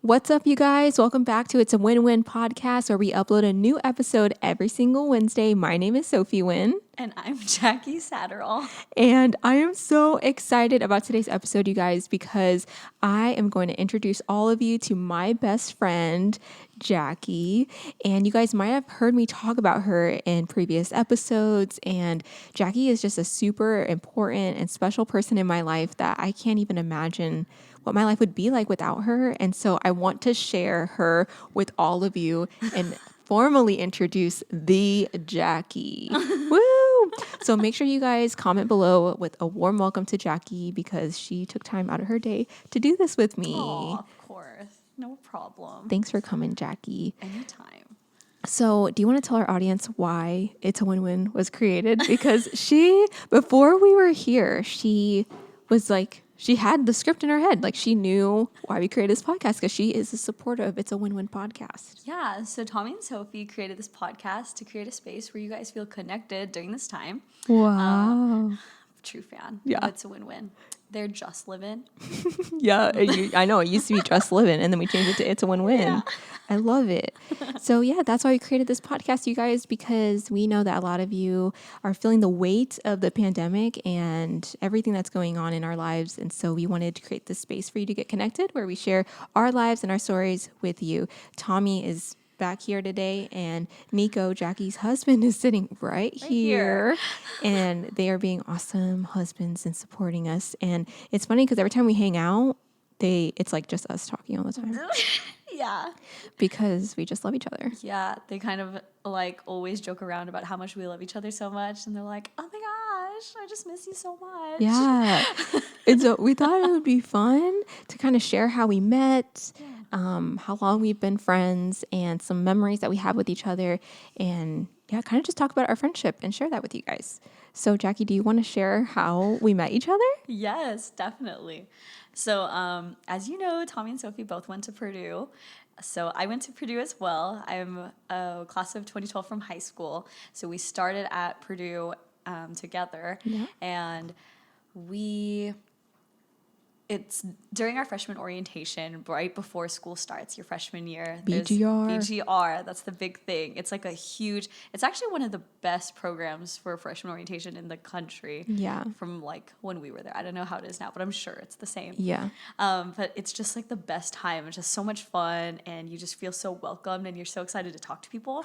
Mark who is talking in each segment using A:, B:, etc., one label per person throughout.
A: What's up, you guys? Welcome back to It's a Win-Win podcast, where we upload a new episode every single Wednesday. My name is Sophie Nguyen.
B: And I'm Jackie Satterall.
A: And I am so excited about today's episode, you guys, because I am going to introduce all of you to my best friend, Jackie. And you guys might have heard me talk about her in previous episodes. And Jackie is just a super important and special person in my life that I can't even imagine what my life would be like without her. And so I want to share her with all of you and formally introduce the Jackie. Woo! So make sure you guys comment below with a warm welcome to Jackie, because she took time out of her day to do this with me.
B: Oh, of course. No problem.
A: Thanks for coming, Jackie.
B: Anytime.
A: So do you want to tell our audience why It's a Win-Win was created? Because before we were here, she was like, she had the script in her head. Like, she knew why we created this podcast, because she is a supporter of It's a Win-Win podcast.
B: Yeah, so Tommy and Sophie created this podcast to create a space where you guys feel connected during this time.
A: Wow.
B: True fan.
A: Yeah.
B: It's a win-win. They're just living.
A: Yeah, I know. It used to be Just Living, and then we changed it to It's a Win-Win. Yeah. I love it. So yeah, that's why we created this podcast, you guys, because we know that a lot of you are feeling the weight of the pandemic and everything that's going on in our lives. And so we wanted to create this space for you to get connected, where we share our lives and our stories with you. Tommy is back here today, and Nico, Jackie's husband, is sitting right here. And they are being awesome husbands and supporting us. And it's funny because every time we hang out, it's like just us talking all the time.
B: Yeah.
A: Because we just love each other.
B: Yeah, they kind of like always joke around about how much we love each other so much, and they're like, oh my gosh, I just miss you so much.
A: Yeah. And so we thought it would be fun to kind of share how we met, how long we've been friends, and some memories that we have with each other. And yeah, kind of just talk about our friendship and share that with you guys. So Jackie, do you want to share how we met each other?
B: Yes, definitely. So as you know, Tommy and Sophie both went to Purdue. So I went to Purdue as well. I'm a class of 2012 from high school. So we started at Purdue together. Yeah. And it's during our freshman orientation, right before school starts, your freshman year. BGR, that's the big thing. It's like it's actually one of the best programs for freshman orientation in the country.
A: Yeah.
B: From like when we were there. I don't know how it is now, but I'm sure it's the same.
A: Yeah.
B: But it's just like the best time. It's just so much fun, and you just feel so welcomed, and you're so excited to talk to people.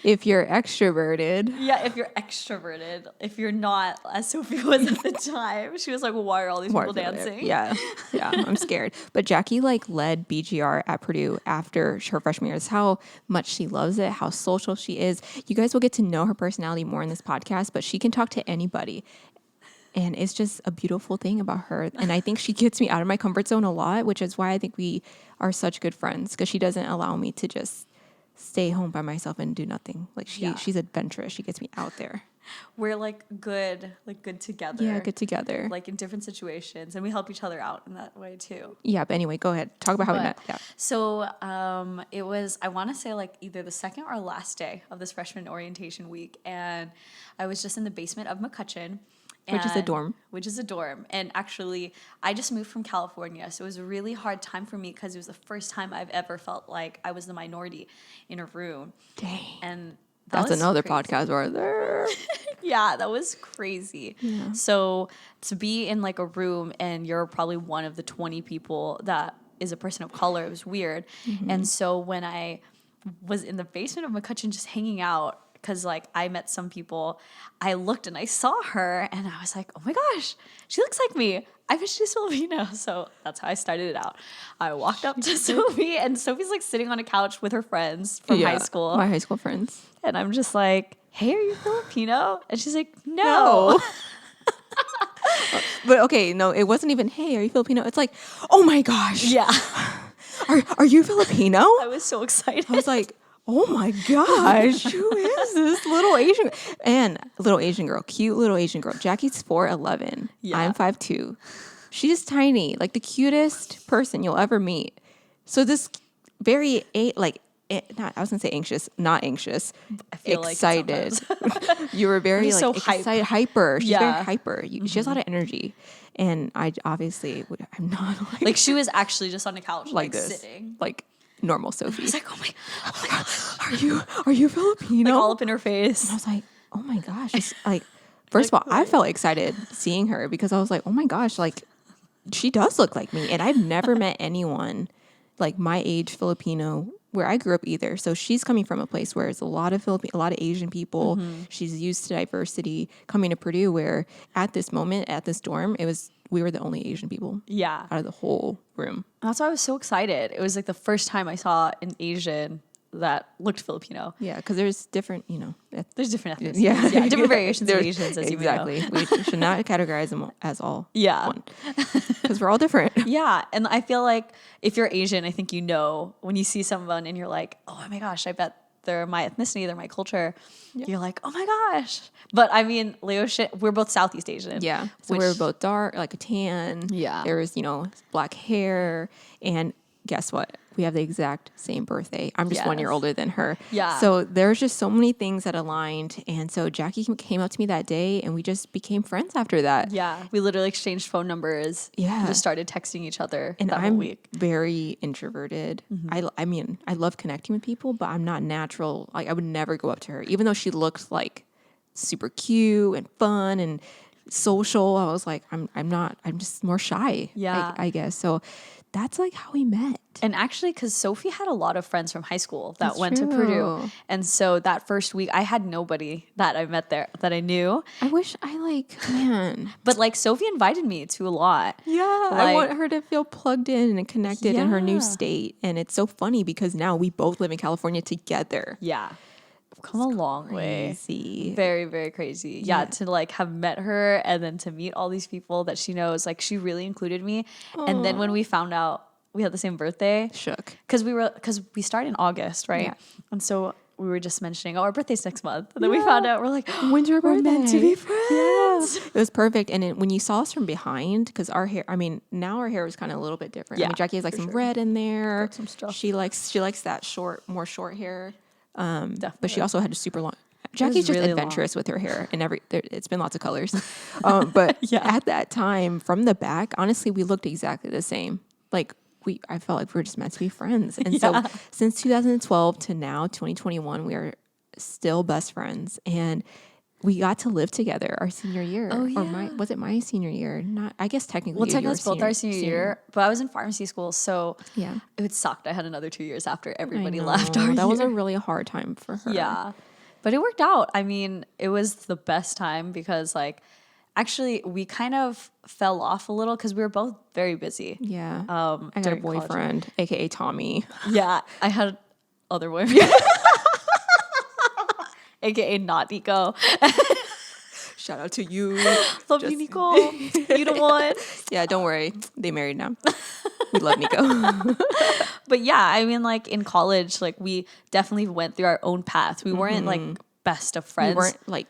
A: If you're extroverted.
B: Yeah, if you're extroverted. If you're not, as Sophie was at the time, she was like, well, why are all these people dancing?
A: Yeah. Yeah, I'm scared. But Jackie led BGR at Purdue after her freshman year. That's how much she loves it, how social she is. You guys will get to know her personality more in this podcast, but she can talk to anybody. And it's just a beautiful thing about her. And I think she gets me out of my comfort zone a lot, which is why I think we are such good friends, because she doesn't allow me to just stay home by myself and do nothing. Like she's adventurous. She gets me out there.
B: We're good together.
A: Yeah, good together.
B: Like in different situations, and we help each other out in that way too.
A: Yeah, but anyway, go ahead. Talk about how we met. Yeah.
B: So it was, I want to say like either the second or last day of this freshman orientation week, and I was just in the basement of McCutcheon.
A: Which is a dorm. And actually, I just moved from California, so it was a really hard time for me, because it was the first time I've ever felt like I was the minority in a room. Dang.
B: And
A: that's another podcast right there.
B: Yeah, that was crazy. Yeah. So to be in like a room and you're probably one of the 20 people that is a person of color, it was weird. Mm-hmm. And so when I was in the basement of McCutcheon just hanging out, because like I met some people, I looked and I saw her and I was like, oh my gosh, she looks like me. I bet she's Filipino. So that's how I started it out. I walked up to Sophie, and Sophie's like sitting on a couch with her friends from high school.
A: My high school friends.
B: And I'm just like, hey, are you Filipino? And she's like, no.
A: But okay, no, it wasn't even, hey, are you Filipino? It's like, oh my gosh.
B: Yeah.
A: Are you Filipino?
B: I was so excited.
A: I was like, oh my gosh, who is this little Asian girl? Cute little Asian girl. Jackie's 4'11". Yeah. I'm 5'2". She's tiny, like the cutest person you'll ever meet. So this very I was gonna say anxious, not anxious.
B: I feel
A: excited.
B: Like
A: You were very like
B: so
A: excited, hyper. She's very hyper. She has a lot of
B: Mm-hmm.
A: energy, and I obviously I'm not
B: like she was actually just on the couch,
A: like
B: like
A: this,
B: sitting.
A: like normal Sophie.
B: I was like, oh my God.
A: Are you Filipino?
B: Like all up in her
A: And I
B: face.
A: was like, oh my gosh, it's like. First of all, I felt excited seeing her because I was like, oh my gosh, like she does look like me. And I've never met anyone like my age Filipino where I grew up either. So she's coming from a place where it's a lot of a lot of Asian people. She's used to diversity coming to Purdue where at this moment, at this dorm, we were the only Asian people
B: Yeah.
A: out of the whole room.
B: That's why I was so excited. It was like the first time I saw an Asian that looked Filipino.
A: Yeah, because there's different,
B: There's different ethnicities.
A: yeah,
B: Yeah, different variations of
A: There's-
B: Asians, as
A: exactly.
B: you may know.
A: We should not categorize them as all
B: Yeah.
A: one because we're all different.
B: Yeah. And I feel like if you're Asian, I think when you see someone and you're like, oh my gosh, I bet they're my ethnicity, they're my culture. You're like, oh my gosh. But I mean, we're both Southeast Asian.
A: Yeah. So we were both dark, like a tan.
B: Yeah.
A: There was, black hair. And guess what? We have the exact same birthday. I'm just 1 year
B: Yes.
A: older than her.
B: Yeah.
A: So there's just so many things that aligned. And so Jackie came up to me that day and we just became friends after that.
B: Yeah. We literally exchanged phone numbers.
A: Yeah.
B: And just started texting each other
A: And
B: that whole
A: I'm
B: week.
A: very introverted. I mean, I love connecting with people, but I'm not natural. Like I would never go up to her, even though she looked like super cute and fun and social. I was like, I'm not. I'm just more shy.
B: Yeah.
A: I guess so. That's like how we met.
B: And actually, because Sophie had a lot of friends from high school that
A: That's
B: went to
A: true.
B: Purdue. And so that first week, I had nobody that I met there that I knew.
A: I wish man.
B: But like Sophie invited me to a lot.
A: Yeah, I
B: Like-
A: want her to feel plugged in and connected in her new
B: Yeah.
A: state. And it's so funny because now we both live in California together.
B: Yeah. Come a long way.
A: Crazy.
B: Very, very crazy. Yeah, to like have met her and then to meet all these people that she knows. Like she really included me. And then when we found out we had the same birthday,
A: Shook.
B: because we started in August, right?
A: Yeah.
B: And so we were just mentioning, our birthday's next month. And then we found out, we're like,
A: When's your birthday?
B: we're meant to be friends.
A: Yeah. It was perfect. And when you saw us from behind, because our hair, now our hair was kind of a little bit different. I
B: Yeah,
A: mean, Jackie has like some red in there.
B: some stuff.
A: She likes that more short hair. But she
B: Definitely.
A: also had a super long. Jackie's just
B: really
A: adventurous with her hair, and it's been lots of colors. But at that time, from the back, honestly, we looked exactly the same. Like I felt like we were just meant to be friends. And so since 2012 to now, 2021, we are still best friends. And we got to live together our senior year.
B: Oh, yeah.
A: Or was it my senior year? Not, I guess technically.
B: Well,
A: you
B: technically
A: were
B: it's both our senior year, but I was in pharmacy school, so
A: Yeah.
B: it sucked. I had another 2 years after
A: I
B: everybody
A: know.
B: left our
A: That
B: year.
A: was a really hard time for her.
B: Yeah. But it worked out. I mean, it was the best time because actually we kind of fell off a little because we were both very busy.
A: Yeah. I got a
B: during college.
A: boyfriend, aka Tommy.
B: Yeah. I had other women. AKA not Nico.
A: Shout out to you.
B: Love you, Nico. You the one.
A: Yeah, don't worry. They married now. We love Nico.
B: But yeah, I mean, in college, we definitely went through our own paths. We weren't best of friends.
A: We weren't like,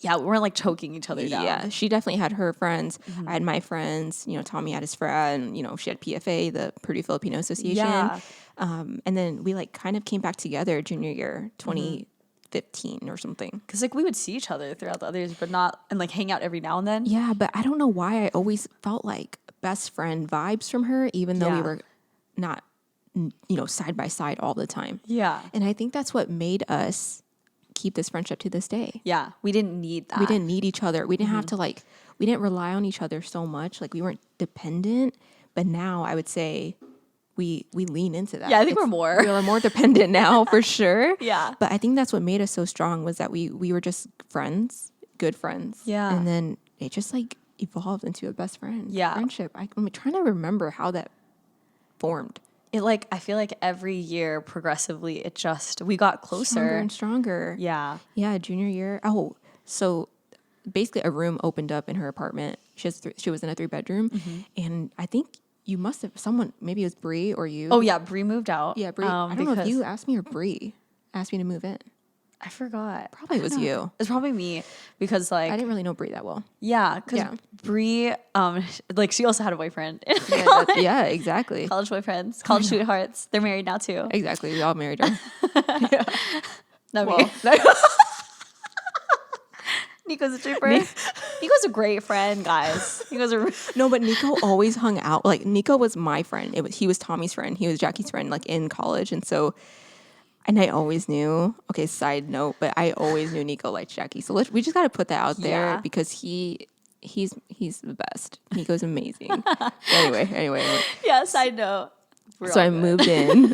B: Yeah, we weren't choking each other down.
A: yeah, she definitely had her friends. I had my friends. Tommy had his friend. She had PFA, the Purdue Filipino Association.
B: Yeah.
A: And then we kind of came back together junior year, 2015 or something.
B: Because we would see each other throughout the others, but not, and hang out every now and then.
A: Yeah, but I don't know why I always felt like best friend vibes from her, even though we
B: Yeah.
A: were not, side by side all the time.
B: Yeah.
A: And I think that's what made us keep this friendship to this day.
B: Yeah. We didn't need that.
A: We didn't need each other. We didn't have to we didn't rely on each other so much. We weren't dependent. But now I would say we lean into that.
B: Yeah, I think we're more.
A: We're more dependent now for sure.
B: Yeah.
A: But I think that's what made us so strong was that we were just friends, good friends.
B: Yeah.
A: And then it just evolved into a best friend
B: Yeah.
A: friendship. I'm trying to remember how that formed.
B: It I feel like every year progressively, we got closer.
A: Stronger and stronger.
B: Yeah.
A: Yeah, junior year. Oh, so basically a room opened up in her apartment. She was in a 3-bedroom. And I think you must have, maybe it was Bree or you.
B: Oh, yeah. Bree moved out.
A: Yeah, Bree. I don't know if you asked me or Bree asked me to move in.
B: I forgot.
A: Probably it was you.
B: It's probably me because
A: I didn't really know Brie that well.
B: yeah, because
A: Yeah.
B: Brie, like she also had a boyfriend.
A: Yeah, yeah, exactly.
B: College boyfriends, college sweethearts. They're married now too.
A: Exactly. We all married her.
B: Not
A: Well,
B: me. Nico's a trooper. Nico's a great friend, guys. Nico's a
A: no, but Nico always hung out. Like Nico was my friend. He was Tommy's friend. He was Jackie's friend, like in college, and so. And I always knew. Okay, side note, but I always knew Nico liked Jackie. So we just got to put that out there because he's the best. Nico's amazing. anyway.
B: yeah. Side note.
A: So I moved in.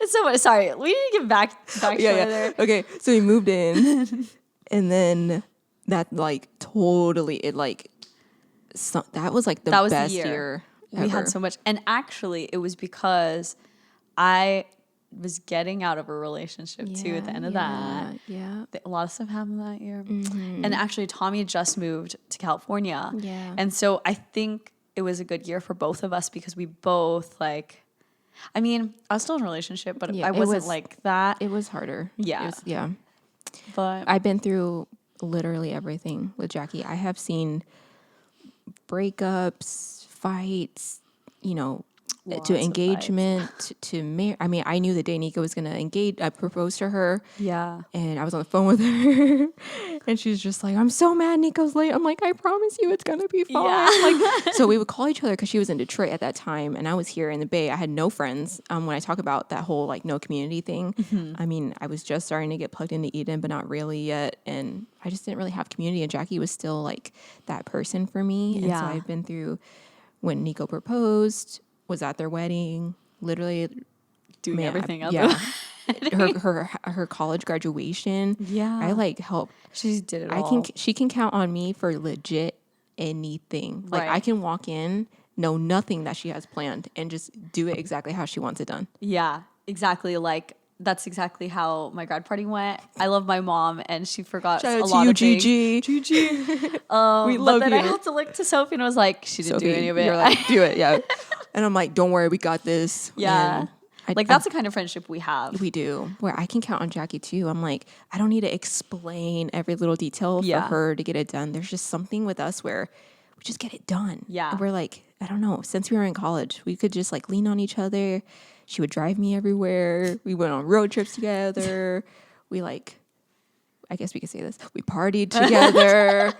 B: It's so much. Sorry, we need to get back further.
A: Okay, so we moved in, and then that like totally it like that was like the best year.
B: We had so much. And actually, it was because I was getting out of a relationship too at the end of that.
A: Yeah.
B: A lot of stuff happened that year. Mm-hmm. And actually, Tommy just moved to California.
A: Yeah.
B: And so I think it was a good year for both of us because we both like, I mean, I was still in a relationship, but I wasn't like that.
A: It was harder.
B: Yeah.
A: Yeah.
B: But
A: I've been through literally everything with Jackie. I have seen breakups, fights, to engagement, to marry. I mean, I knew the day Nika was going to engage. I proposed to her.
B: Yeah.
A: And I was on the phone with her. And she's just like, I'm so mad Nico's late. I'm like, I promise you it's going to be fine.
B: Yeah.
A: Like, so we would call each other because she was in Detroit at that time. And I was here in the Bay. I had no friends. When I talk about that whole like no community thing, I mean, I was just starting to get plugged into Eden, but not really yet. And I just didn't really have community. And Jackie was still like that person for me. And so I've been through when Nico proposed, was at their wedding, literally
B: doing everything else.
A: Yeah. her college graduation.
B: Yeah.
A: I like help.
B: She did it all.
A: She can count on me for legit anything. Like I can walk in, know nothing that she has planned and just do it exactly how she wants it done.
B: Yeah, exactly. Like that's exactly how my grad party went. I love my mom, and she forgot
A: Shout
B: a
A: out
B: lot
A: to
B: of
A: you,
B: things.
A: Gigi.
B: We love but then I had to look to Sophie, and I was like, she didn't
A: Sophie,
B: do any of it.
A: You're like, do it, yeah. And I'm like, don't worry, we got this.
B: Yeah. That's the kind of friendship we have.
A: We do. Where I can count on Jackie too. I'm like, I don't need to explain every little detail for her to get it done. There's just something with us where we just get it done.
B: Yeah.
A: And we're like, I don't know, since we were in college, we could just like lean on each other. She would drive me everywhere. We went on road trips together. We like, I guess we could say this. We partied together.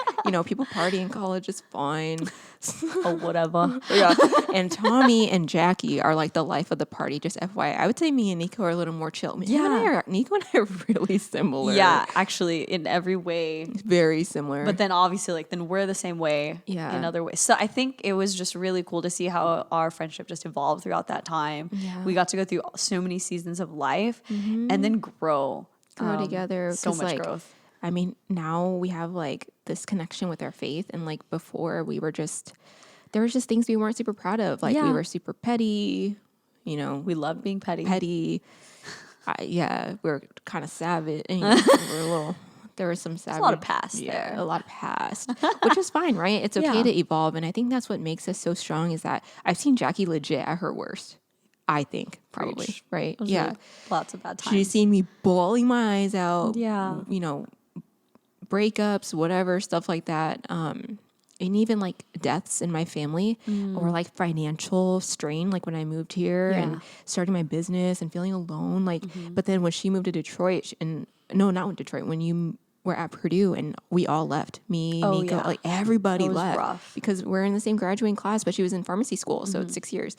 A: People party in college is fine.
B: Oh, whatever.
A: Yeah. And Tommy and Jackie are like the life of the party, just FYI. I would say me and Nico are a little more chill. Nico and I are really similar.
B: Yeah, actually, in every way.
A: Very similar.
B: But then obviously, then we're the same way in other ways. So I think it was just really cool to see how our friendship just evolved throughout that time.
A: Yeah.
B: We got to go through so many seasons of life and then grow
A: together.
B: So much growth.
A: I mean, now we have like this connection with our faith. And like before there were just things we weren't super proud of. Like we were super petty,
B: We love being petty.
A: We're kind of savage. And, there was some savage.
B: There's a lot of past there.
A: A lot of past, which is fine, right? It's okay to evolve. And I think that's what makes us so strong is that I've seen Jackie legit at her worst. I think probably,
B: Preach.
A: right?
B: Those
A: Yeah.
B: Lots of bad times.
A: She's seen me bawling my eyes out.
B: Yeah.
A: Breakups, whatever, stuff like that. And even like deaths in my family or like financial strain, like when I moved here and starting my business and feeling alone. Like, but then when she moved to Detroit not Detroit, when you were at Purdue and we all left, Nico, like everybody left
B: rough.
A: because we're in the same graduating class, but she was in pharmacy school. So it's 6 years.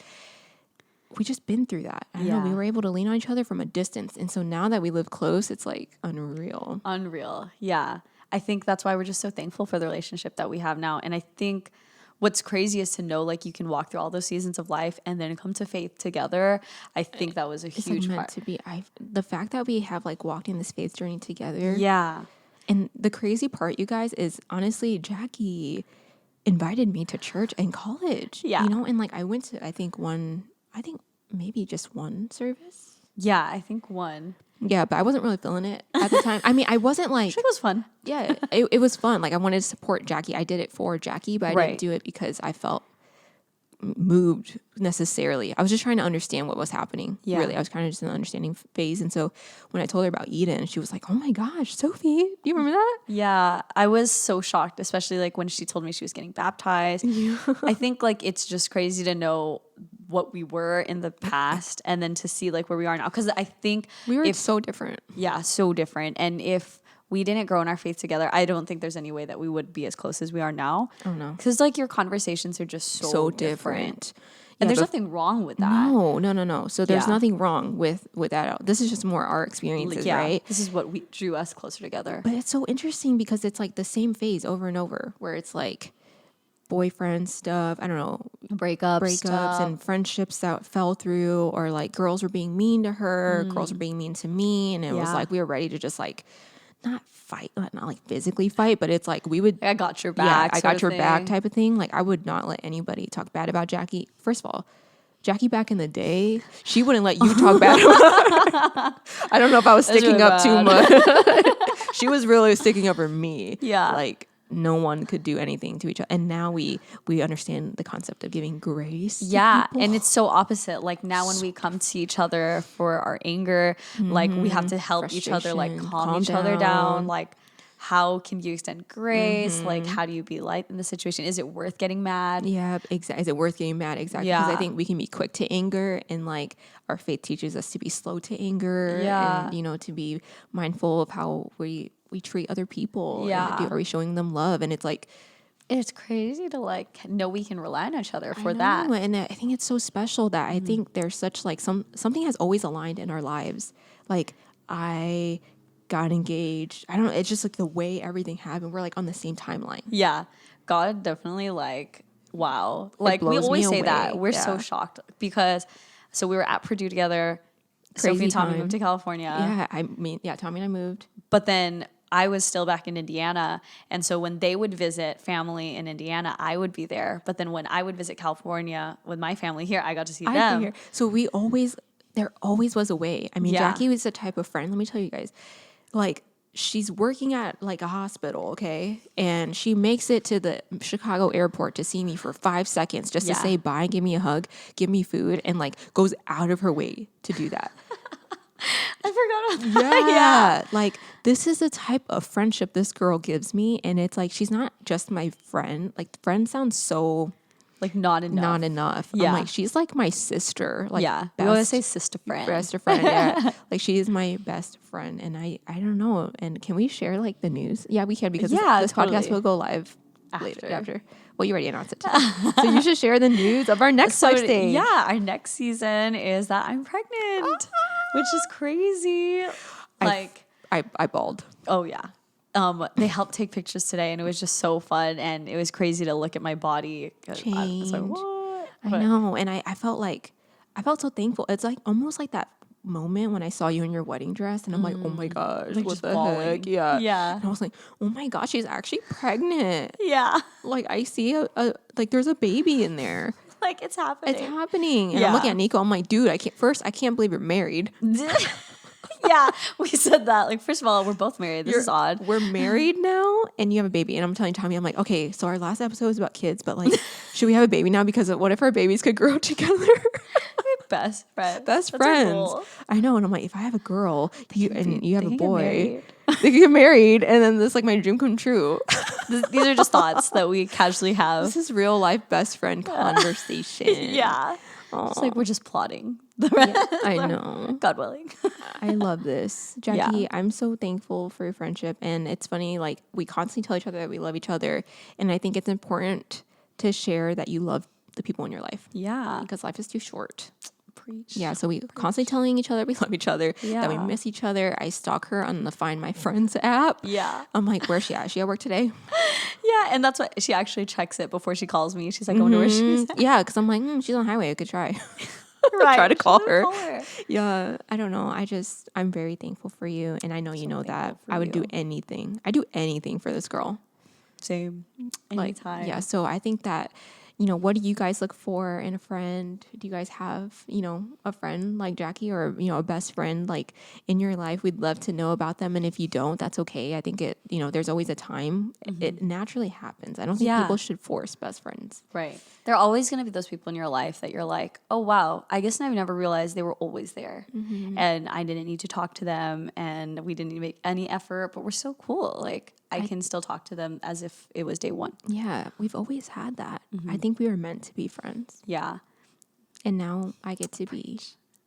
A: We just been through that. I don't know. We were able to lean on each other from a distance. And so now that we live close, it's like unreal.
B: Yeah. I think that's why we're just so thankful for the relationship that we have now. And I think what's crazy is to know like you can walk through all those seasons of life and then come to faith together. I think that was a huge
A: meant
B: part.
A: To be. The fact that we have like walked in this faith journey together.
B: Yeah.
A: And the crazy part, you guys, is honestly Jackie invited me to church in college.
B: Yeah.
A: And like I went to maybe just one service.
B: Yeah, I think one.
A: Yeah, but I wasn't really feeling it at the time. I mean, I wasn't like...
B: It was fun.
A: Yeah, it was fun. Like, I wanted to support Jackie. I did it for Jackie, but I didn't do it because I felt moved necessarily. I was just trying to understand what was happening.
B: Yeah.
A: Really, I was kind of just in the understanding phase. And so when I told her about Eden, she was like, "Oh my gosh, Sophie, do you remember that?"
B: Yeah, I was so shocked, especially like when she told me she was getting baptized. I think like it's just crazy to know what we were in the past and then to see like where we are now. Because I think
A: We were so different.
B: yeah, so different. And if we didn't grow in our faith together, I don't think there's any way that we would be as close as we are now.
A: Oh no,
B: Because like your conversations are just so different. And there's nothing wrong with that.
A: No. So there's
B: Yeah.
A: nothing wrong with that. This is just more our experiences,
B: Yeah,
A: right?
B: this is what we drew us closer together.
A: But it's so interesting because it's like the same phase over and over, where it's like boyfriend stuff. I don't know, breakups and friendships that fell through, or like girls were being mean to her, girls were being mean to me, and it was
B: Yeah.
A: like we were ready to just like not fight, not like physically fight, but it's like we would.
B: I got your
A: Yeah,
B: back.
A: I
B: sort
A: got
B: of
A: your back
B: thing.
A: type of thing. Like I would not let anybody talk bad about Jackie. First of all, Jackie back in the day, she wouldn't let you talk bad about her. I don't know if I was sticking
B: really
A: up too
B: bad.
A: much. She was really sticking up for me.
B: Yeah.
A: Like no one could do anything to each other. And now we understand the concept of giving grace to
B: Yeah,
A: people.
B: and it's so opposite. Like now when we come to each other for our anger, like we have to help each other, like
A: Frustration,
B: calm each other down. Like how can you extend grace? Like how do you be light in the situation? Is it worth getting mad?
A: Yeah, exactly. Is it worth getting mad? Exactly. Because I
B: Yeah.
A: think we can be quick to anger, and like our faith teaches us to be slow to anger,
B: Yeah.
A: and to be mindful of how we treat other people.
B: Yeah.
A: And are we showing them love? And it's like
B: It's crazy to like know we can rely on each other for
A: I know,
B: that.
A: and I think it's so special that I think there's such like something has always aligned in our lives. Like I got engaged. I don't know. It's just like the way everything happened. We're like on the same timeline.
B: Yeah, God definitely like wow. Like we
A: blows me
B: always say
A: away.
B: that. We're so
A: Yeah.
B: shocked because so we were at Purdue together. Sophie
A: Crazy
B: and Tommy
A: time.
B: moved to California.
A: Yeah, I mean, yeah. Tommy and I moved.
B: But then I was still back in Indiana. And so when they would visit family in Indiana, I would be there. But then when I would visit California with my family here, I got to see
A: I'd be
B: them.
A: here. So there always was a way. I mean,
B: Yeah.
A: Jackie was the type of friend. Let me tell you guys, like she's working at like a hospital, okay, and she makes it to the Chicago airport to see me for 5 seconds just to
B: Yeah.
A: say bye, give me a hug, give me food, and like goes out of her way to do that.
B: I forgot about that.
A: Yeah. Like this is the type of friendship this girl gives me, and it's like she's not just my friend. Like friend sounds so
B: Like not enough.
A: not enough.
B: Yeah.
A: I'm like she's like my sister. Like
B: yeah. We always
A: best
B: say sister friend.
A: best friend. Yeah. Like she is my best friend, and I don't know. And can we share like the news? Yeah, we can, because
B: Yeah,
A: this podcast
B: totally.
A: will go live later
B: After.
A: after. Well, you already announced it today. So you should share the news of our next live stage.
B: yeah, our next season is that I'm pregnant, which is crazy. Like,
A: I bawled.
B: oh yeah. They helped take pictures today, and it was just so fun, and it was crazy to look at my body. I was like,
A: Change.
B: what?
A: I know, and I felt so thankful. It's like almost like that moment when I saw you in your wedding dress, and I'm like, oh my gosh,
B: Like
A: what
B: just
A: the
B: bawling.
A: heck? Yeah,
B: Yeah.
A: And I was like, oh my gosh, she's actually pregnant.
B: Yeah,
A: Like I see a like there's a baby in there.
B: like it's happening.
A: It's happening. And I'm
B: Yeah.
A: looking at Nico. I'm like, dude, I can't believe you're married.
B: Yeah, we said that. Like, first of all, we're both married. This is odd.
A: We're married now, and you have a baby. And I'm telling Tommy, I'm like, okay, so our last episode was about kids, but like, should we have a baby now? Because what if our babies could grow together?
B: Best friends.
A: Best
B: That's our
A: friends.
B: goal.
A: I know. And I'm like, if I have a girl and you have
B: they
A: a
B: can get
A: boy,
B: married.
A: they can get married, and then this is like my dream come true.
B: These are just thoughts that we casually have.
A: This is real life best friend conversation.
B: Yeah. It's like we're just plotting the rest.
A: I know.
B: God willing.
A: I love this. Jackie,
B: Yeah.
A: I'm so thankful for your friendship. And it's funny, like we constantly tell each other that we love each other. And I think it's important to share that you love the people in your life.
B: Yeah.
A: Because life is too short.
B: Preach.
A: Yeah, so we constantly telling each other we love each other, that we
B: Yeah.
A: miss each other. I stalk her on the Find My Friends app.
B: Yeah.
A: I'm like, where's she at? Is she at work today?
B: Yeah. And that's what she actually checks it before she calls me. She's like, I wonder where she's at.
A: Yeah, because I'm like, she's on the highway. I could try.
B: Right.
A: Try to call
B: She's
A: her.
B: gonna call her.
A: Yeah, I don't know. I'm very thankful for you. And I know you know that.
B: thankful for
A: I would do
B: you.
A: anything. I do anything for this girl.
B: Same.
A: Like,
B: Anytime.
A: yeah, so I think that, what do you guys look for in a friend? Do you guys have, a friend like Jackie or, a best friend like in your life? We'd love to know about them. And if you don't, that's okay. I think there's always a time. It naturally happens. I don't think
B: Yeah.
A: people should force best friends.
B: Right. There are always going to be those people in your life that you're like, oh, wow, I guess I've never realized they were always there. And I didn't need to talk to them and we didn't make any effort, but we're so cool. Like, I can still talk to them as if it was day one.
A: Yeah, we've always had that. I think we were meant to be friends.
B: Yeah.
A: And now I get to be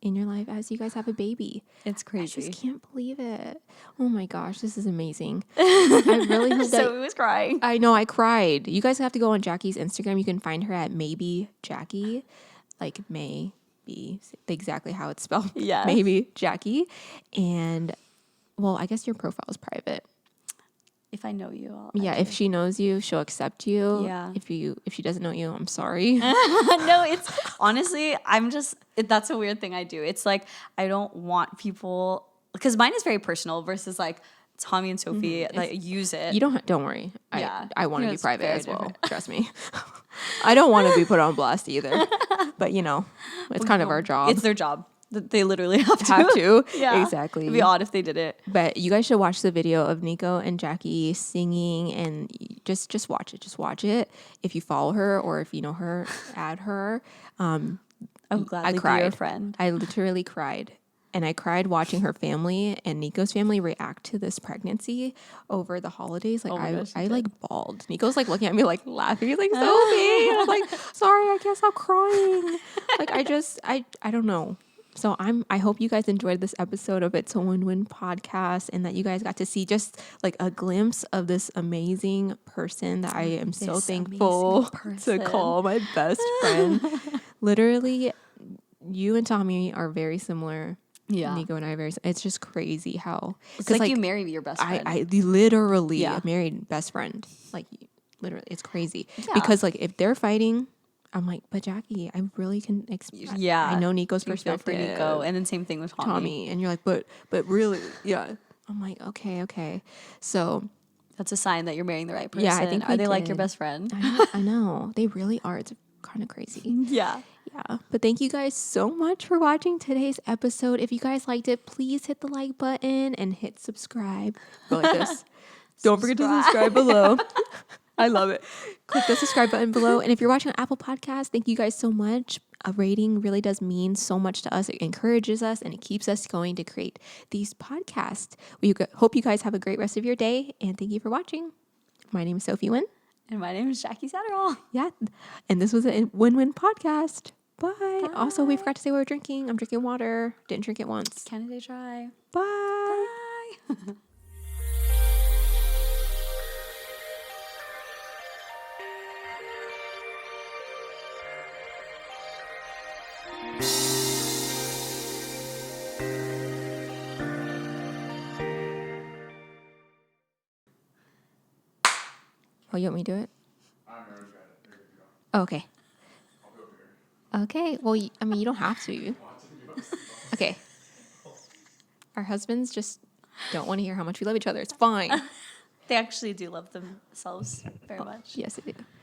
A: in your life as you guys have a baby.
B: It's crazy.
A: I just can't believe it. Oh my gosh, this is amazing. I really hope that...
B: So it was crying.
A: I know, I cried. You guys have to go on Jackie's Instagram. You can find her at maybe Jackie, like maybe exactly how it's spelled.
B: Yeah.
A: Maybe Jackie. And well, I guess your profile is private.
B: If I know you,
A: if she knows you, she'll accept you.
B: Yeah.
A: If she doesn't know you, I'm sorry.
B: No, it's honestly, that's a weird thing I do. It's like, I don't want people, because mine is very personal versus like Tommy and Sophie like use it.
A: You don't worry.
B: Yeah.
A: I want to be
B: It's
A: private
B: very
A: as well.
B: different.
A: Trust me. I don't want to be put on blast either. But it's kind of our job.
B: It's their job. They literally have to.
A: Have to.
B: Yeah.
A: Exactly.
B: It'd be odd if they did it.
A: But you guys should watch the video of Nico and Jackie singing and just watch it. Just watch it. If you follow her or if you know her, add her.
B: I'm glad
A: I
B: be
A: cried.
B: your friend.
A: I literally cried. And I cried watching her family and Nico's family react to this pregnancy over the holidays. Like I like bawled. Nico's like looking at me like laughing. He's like, Sophie. And I'm like, sorry, I can't stop crying. Like I don't know. So I hope you guys enjoyed this episode of It's a Win-Win podcast and that you guys got to see just like a glimpse of this amazing person that I am so thankful to call my best friend. Literally, you and Tommy are very similar.
B: Yeah.
A: Nico and I are very. It's just crazy how
B: It's like you marry your best friend.
A: I literally married best friend. Like literally, it's crazy because like if they're fighting. I'm like, but Jackie, I really can expect.
B: Yeah.
A: I know Nico's
B: You feel
A: perspective.
B: for Nico. And then same thing with Tommy.
A: And you're like, but really, yeah. I'm like, okay. So
B: That's a sign that you're marrying the right person.
A: Yeah, I think
B: Are
A: we
B: they like your
A: did.
B: best friend?
A: I know they really are. It's kind of crazy.
B: Yeah.
A: Yeah. But thank you guys so much for watching today's episode. If you guys liked it, please hit the like button and hit subscribe. Go like this. Don't forget to subscribe below. I love it. Click the subscribe button below. And if you're watching on Apple Podcasts, thank you guys so much. A rating really does mean so much to us. It encourages us and it keeps us going to create these podcasts. We hope you guys have a great rest of your day. And thank you for watching. My name is Sophie Nguyen.
B: And my name is Jackie Satterall.
A: Yeah. And this was a win-win podcast. Bye. Also, we forgot to say what we're drinking. I'm drinking water. Didn't drink it once.
B: Canada Dry.
A: Bye.
B: Bye.
A: Oh, you want me to do it? Oh, okay. Okay. Well, you don't have to. Okay. Our husbands just don't want to hear how much we love each other. It's fine.
B: They actually do love themselves very much.
A: Yes, they do.